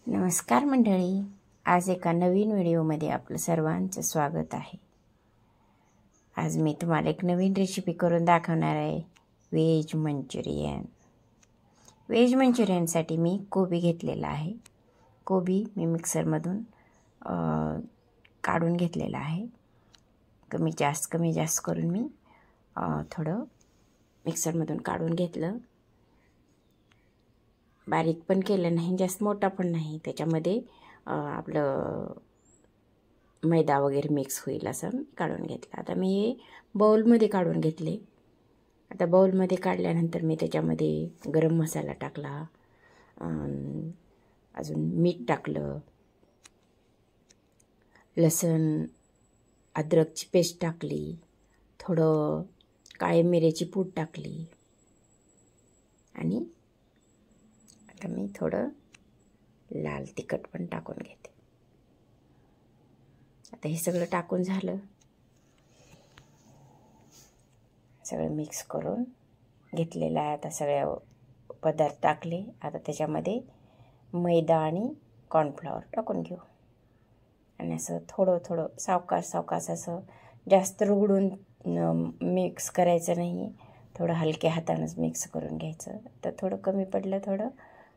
नमस्कार मंडळी, आज एका नवीन व्हिडिओमध्ये आपलं सर्वांचं स्वागत आहे। आज मी तुम्हाला एक नवीन रेसिपी करून दाखवणार आहे, व्हेज मंचुरियन। व्हेज मंचुरियनसाठी मी कोबी घेतलेला आहे। कोबी मी मिक्सरमधून काढून घेतलेला आहे। कमी जास्त करून मी थोडं मिक्सरमधून काढून घेतलं। बारीक पण केलं नाही, जास्त मोठा पण नाही। त्याच्यामध्ये आपलं मैदा वगैरे मिक्स होईल असं काढून घेतलं। आता मी हे बाउलमध्ये काढून घेतले। आता बाउलमध्ये काढल्यानंतर मी त्याच्यामध्ये गरम मसाला टाकला, अजून मीठ टाकलं, लसूण अद्रकची पेस्ट टाकली, थोडं काळे मिऱ्याची पूड टाकली आणि आता मी थोडं लाल तिखट पण टाकून घेते। आता हे सगळं टाकून झालं, सगळं मिक्स करून घेतलेलं आहे। आता सगळे पदार्थ टाकले। आता त्याच्यामध्ये मैदा आणि कॉर्नफ्लॉवर टाकून घेऊ आणि असं थोडं सावकाश असं जास्त रगडून मिक्स करायचं नाही, थोडं हलक्या हातानेच मिक्स करून घ्यायचं। तर थोडं कमी पडलं, थोडं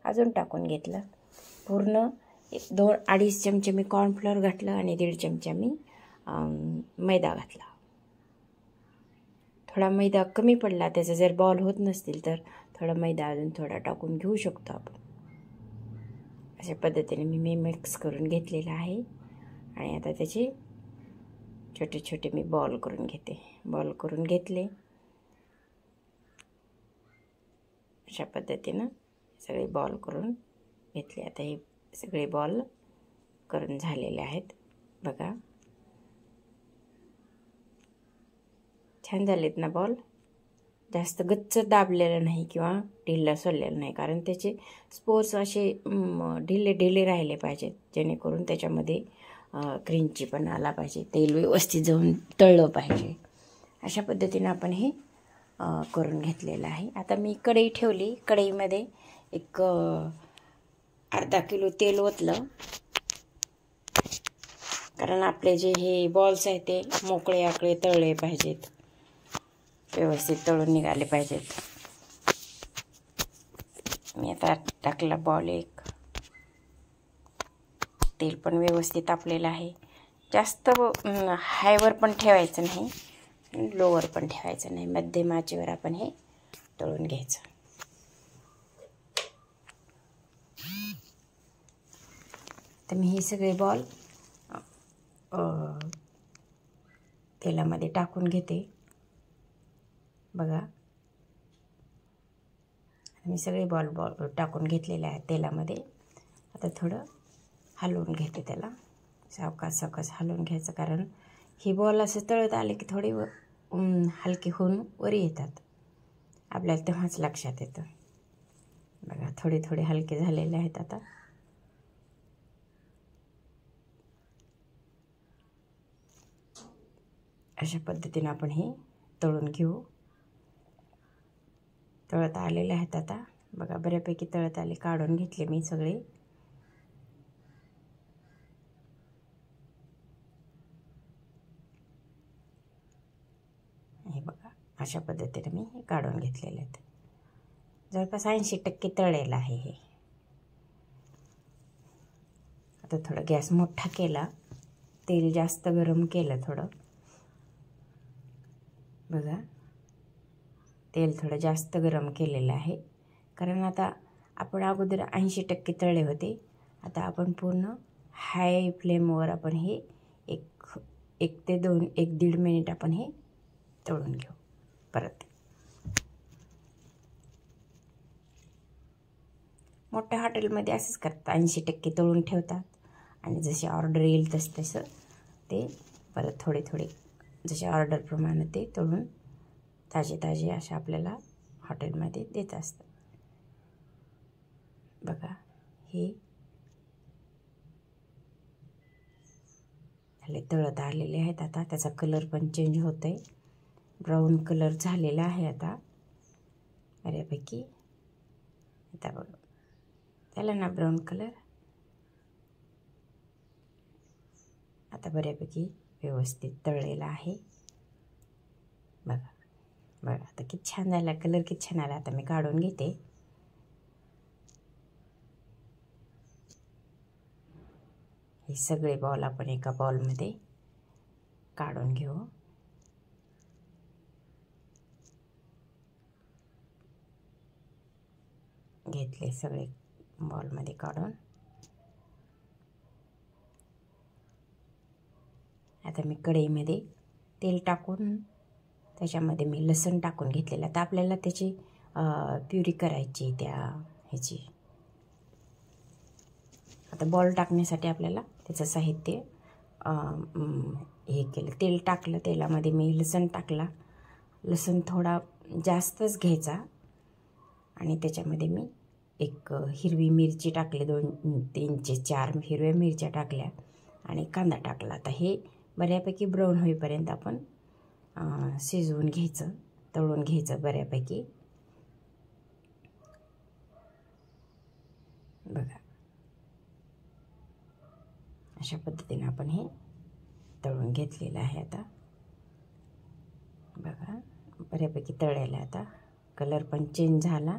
अजून टाकून घेतलं। पूर्ण 2-2.5 चमचे मी कॉर्नफ्लॉवर घातलं आणि 1.5 चमचा मी मैदा घातला। थोडा मैदा कमी पडला, त्याचे जर बॉल होत नसतील तर थोडा मैदा अजून थोडा टाकून घेऊ शकतो आपण। अशा पद्धतीने मी मिक्स करून घेतलेला आहे आणि आता त्याचे छोटे छोटे मी बॉल करून घेते। बॉल करून घेतले, अशा पद्धतीनं सगळे बॉल करून घेतले। आता हे सगळे बॉल करून झालेले आहेत, बघा छान झालेत ना बॉल। जास्त गच्च दाबलेलं नाही किंवा ढिल्ला सोडलेलं नाही, कारण त्याचे स्पोर्स असे ढिले राहिले पाहिजेत, जेणेकरून त्याच्यामध्ये क्रंची आला पाहिजे, तेल व्यवस्थित जाऊन तळलं पाहिजे। अशा पद्धतीने आपण हे करून घेतलेलं आहे। आता मी कढई ठेवली, कढईमध्ये एक अर्धा किलो तेल ओतलं, कारण आपले जे हे बॉल्स आहेत ते मोकळे आकळे तळले पाहिजेत, व्यवस्थित तळून निघाले पाहिजेत। मी आता टाकला बॉल एक, तेल पण व्यवस्थित तापलेलं आहे। जास्त हायवर पण ठेवायचं नाही, लोवर पण ठेवायचं नाही, मध्यम आचेवर आपण हे तळून घ्यायचं। तर मी हे सगळे बॉल तेलामध्ये टाकून घेते, बघा मी सगळे बॉल टाकून घेतलेले आहेत तेलामध्ये। आता थोडं हलवून घेते, त्याला सावकाश हलवून घ्यायचं, कारण ही बॉल असं तळत आले की थोडी हलकी होऊन वर येतात, आपल्याला तेव्हाच लक्षात येतं। बघा थोडे हलके झालेले आहेत। आता अशा पद्धतीने आपण हे तळून घेऊ। तळत आलेले आहेत आता, बघा बऱ्यापैकी तळत आले, काढून घेतले मी सगळे। हे बघा अशा पद्धतीने मी काढून घेतलेले आहेत। जवळपास 80% तळलेलं आहे हे। आता थोडा गॅस मोठा केला, तेल जास्त गरम केलं थोडं, बघा तेल थोडं जास्त गरम केलेलं आहे, कारण आता आपण अगोदर 80% तळले होते। आता आपण पूर्ण हाय फ्लेमवर आपण हे 1 ते 1.5 मिनिट आपण हे तळून घेऊ परत। मोठ्या हॉटेलमध्ये असंच करतात, 80% तळून ठेवतात आणि जशी ऑर्डर येईल तसं ते परत थोडे जसे ऑर्डरप्रमाणे ते तळून ताजे अशा आपल्याला हॉटेलमध्ये देत असतात। बघा हे झाले, तळत आलेले आहेत। आता त्याचा कलर पण चेंज होतोय, ब्राऊन कलर झालेला आहे आता बऱ्यापैकी। आता बघा त्याला ना ब्राऊन कलर, आता बऱ्यापैकी व्यवस्थित तळलेला आहे. बघा बघा आता किती छान झाला, कलर किती छान आला. आता मी काढून घेते. हे सगळे बॉल आपण एका बॉलमध्ये काढून घेऊ. घेतले सगळे बॉलमध्ये काढून. आता मी कढईमध्ये तेल टाकून त्याच्यामध्ये मी लसूण टाकून घेतलेला. तर आपल्याला त्याची प्युरी करायची त्या ह्याची. आता बॉल टाकण्यासाठी आपल्याला त्याचं साहित्य हे केलं. तेल टाकलं, तेलामध्ये मी लसूण टाकला. लसूण थोडा जास्तच घ्यायचा आणि त्याच्यामध्ये मी एक हिरवी मिरची टाकली, 2-3 ते 4 हिरव्या मिरच्या टाकल्या आणि कांदा टाकला. आता हे बऱ्यापैकी ब्राऊन होईपर्यंत आपण शिजवून घ्यायचं, तळून घ्यायचं बऱ्यापैकी. बघा अशा पद्धतीने आपण हे तळून घेतलेलं आहे. आता बघा बऱ्यापैकी तळलेलं आहे. आता कलर पण चेंज झाला,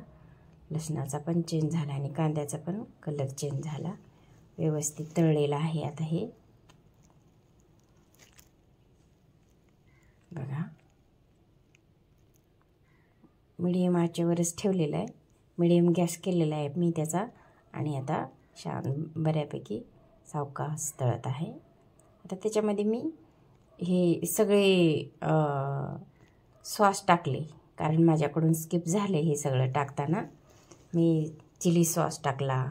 लसणाचा पण चेंज झाला आणि कांद्याचा पण कलर चेंज झाला. व्यवस्थित तळलेलं आहे. आता हे बघा मीडियम आचेवरच ठेवलेलं आहे. मीडियम गॅस केलेला आहे मी त्याचा आणि आता छान बऱ्यापैकी सावकाश तळत आहे. आता त्याच्यामध्ये मी हे सगळे सॉस टाकले, कारण माझ्याकडून स्किप झाले हे सगळं टाकताना. मी चिली सॉस टाकला,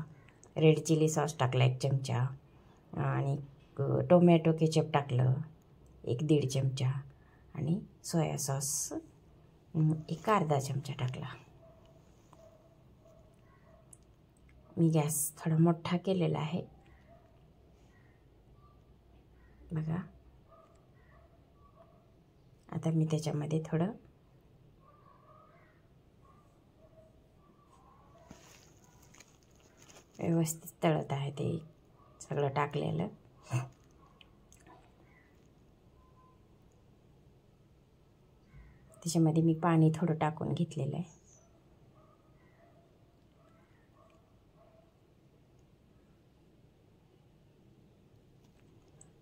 रेड चिली सॉस टाकला 1 चमचा आणि टोमॅटो केचप टाकलं 1-1.5 चमचा आणि सोया सॉस 1/2 चमचा टाकला. मी गॅस थोडा मोठा केलेला आहे. बघा आता मी त्याच्यामध्ये थोडं व्यवस्थित तळत आहे ते सगळं टाकलेलं. त्याच्यामध्ये मी पाणी थोडं टाकून घेतलेलं आहे.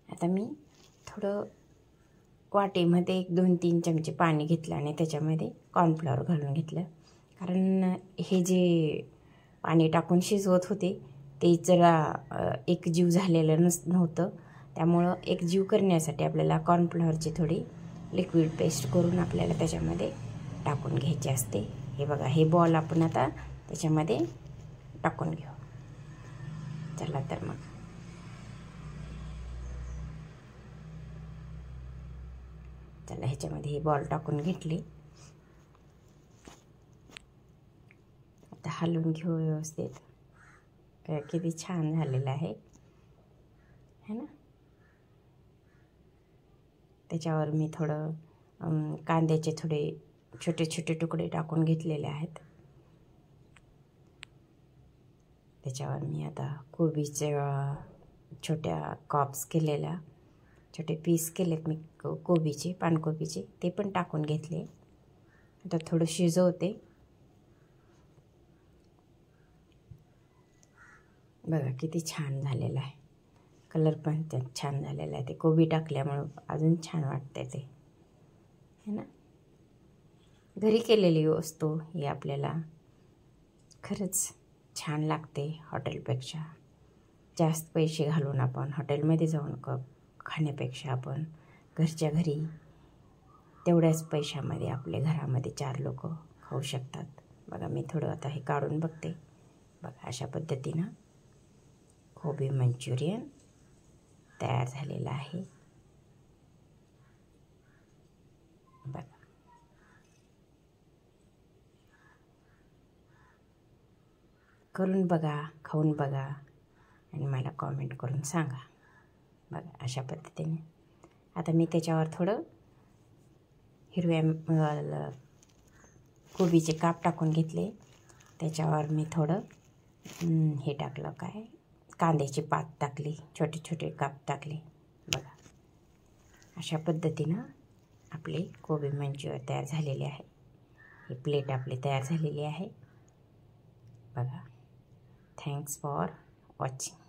आता मी थोडं वाटीमध्ये 1-2-3 चमचे पाणी घेतलं आणि त्याच्यामध्ये कॉर्नफ्लॉवर घालून घेतलं. कारण हे जे पाणी टाकून शिजवत होते ते जरा एकजीव झालेलं नव्हतं. त्यामुळं एकजीव करण्यासाठी आपल्याला कॉर्नफ्लॉवरची थोडी लिक्विड पेस्ट करून आपल्याला त्याच्यामध्ये टाकून घ्यायची असते. हे बघा हे बॉल आपण आता त्याच्यामध्ये टाकून घेऊ. चला तर मग चला ह्याच्यामध्ये हे बॉल टाकून घेतले. आता हलवून घेऊ व्यवस्थित. किती छान झालेलं आहे है ना. त्याच्यावर मी थोडं कांद्याचे थोडे छोटे छोटे तुकडे टाकून घेतलेले आहेत. त्याच्यावर मी आता कोबीचे छोट्या कॉप्स केलेल्या छोटे पीस केलेत मी कोबीचे, पानकोबीचे, ते पण टाकून घेतले. आता थोडं शिजवते. बघा किती छान झालेलं आहे. कलर पण छान झालेला आहे. ते कोबी टाकल्यामुळं अजून छान वाटते ते है ना. घरी केलेली वस्तू ही आपल्याला खरंच छान लागते. हॉटेलपेक्षा जास्त पैसे घालून आपण हॉटेलमध्ये जाऊन खाण्यापेक्षा आपण घरच्या घरी तेवढ्याच पैशामध्ये आपल्या घरामध्ये 4 लोक खाऊ शकतात. बघा मी थोडं आता हे काढून बघते. बघा अशा पद्धतीनं कोबी मंचुरियन तयार झालेलं आहे. बघा करून बघा, खाऊन बघा आणि मला कॉमेंट करून सांगा. बघा अशा पद्धतीने आता मी त्याच्यावर थोडं हिरव्या कोबीचे काप टाकून घेतले. त्याच्यावर मी थोडं हे टाकलं, काय कांद्याची पात टाकली, छोटे छोटे काप टाकले. बघा अशा पद्धतीनं आपले कोबी मंचुरियन तयार झालेले आहे. ही प्लेट आपली तयार झालेली आहे बघा. Thanks for watching.